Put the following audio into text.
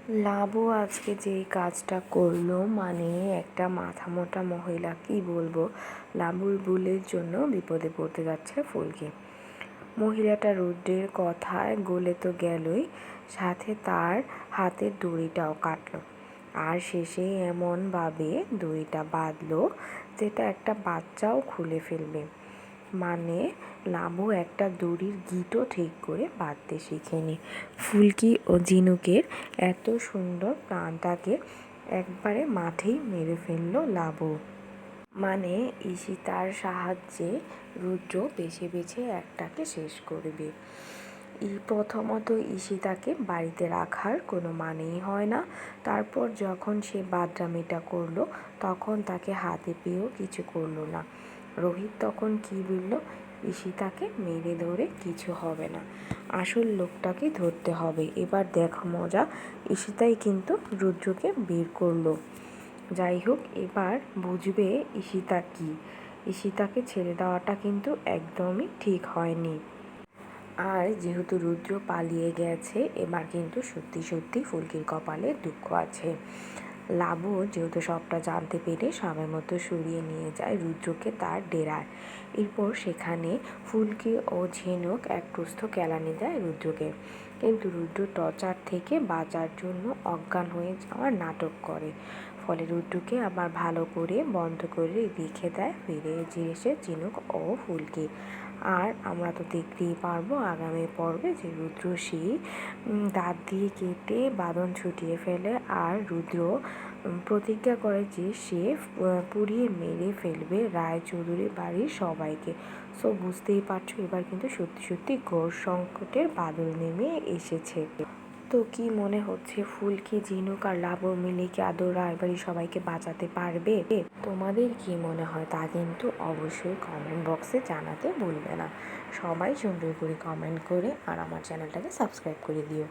লাবু আজকে যেই কাজটা করলো মানে একটা মাথা মোটা মহিলা, কি বলবো, লাবুর ভুলের জন্য বিপদে পড়তে যাচ্ছে ফুলকি। মহিলাটা রুদ্রের কথায় গলে তো গেলই, সাথে তার হাতের দড়িটাও কাটলো। আর শেষে এমনভাবে দড়িটা বাঁধলো যেটা একটা বাচ্চাও খুলে ফেলবে। মানে লাবু একটা দড়ির গিঁটও ঠিক করে বাঁধতে শিখেনি। ফুলকি ও ঝিনুকের এত সুন্দর প্রাণটাকে একবারে মাঠেই মেরে ফেললো লাবু। মানে ঈশিতার সাহায্যে রুদ্র বেছে বেছে একটাকে শেষ করবে। প্রথমত ঈশিতাকে বাড়িতে রাখার কোনো মানেই হয় না। তারপর যখন সে বাদরামিটা করলো তখন তাকে হাতে পেয়েও কিছু করলো না। রোহিত তখন কি বলল, ঈশিতাকে মেরে ধরে কিছু হবে না, আসল লোকটাকে ধরতে হবে। এবার দেখো মজা, ঈশিতাই কিন্তু রুদ্রকে বের করলো। যাই হোক, এবার বুঝবে ঈশিতা কি। ঈশিতাকে ছেড়ে দেওয়াটা কিন্তু একদমই ঠিক হয়নি। আর যেহেতু রুদ্র পালিয়ে গেছে, এবার কিন্তু সত্যি সত্যি ফুলকির কপালে দুঃখ আছে। লাবু যেহেতু সবটা জানতে পেরে সময় মতো সরিয়ে নিয়ে যায় রুদ্রকে তার ডেরায়। এরপর সেখানে ফুলকি ও ঝিনুক এক প্রস্থ কেলানি দেয় রুদ্রকে, কিন্তু রুদ্র টর্চার থেকে বাঁচার জন্য অজ্ঞান হয়ে যাওয়ার নাটক করে। ফলে রুদ্রকে আবার ভালো করে বন্ধ করে রেখে দেয় ফিরে এসে ঝিনুক ও ফুলকি। আর আমরা তো দেখতেই পারবো আগামী পর্বে যে রুদ্র সেই দাঁত দিয়ে কেটে বাঁধন ছুটিয়ে ফেলে, আর রুদ্র প্রতিজ্ঞা করে যে সে পুড়িয়ে মেরে ফেলবে রায়চৌধুরী বাড়ির সবাইকে। সো বুঝতেই পারছো এবার কিন্তু সত্যি সত্যি ঘোর সংকটের বাদল নেমে এসেছে। তো কি মনে হচ্ছে, ফুলকি, ঝিনুক আর লাবু মিলে কি আদৌ রায়বাড়ির সবাইকে বাঁচাতে পারবে? তোমাদের কি মনে হয় তা কিন্তু অবশ্যই কমেন্ট বক্সে জানাতে ভুলবে না। সবাই সুন্দর করে কমেন্ট করে আর আমার চ্যানেলটাকে সাবস্ক্রাইব করে দিও।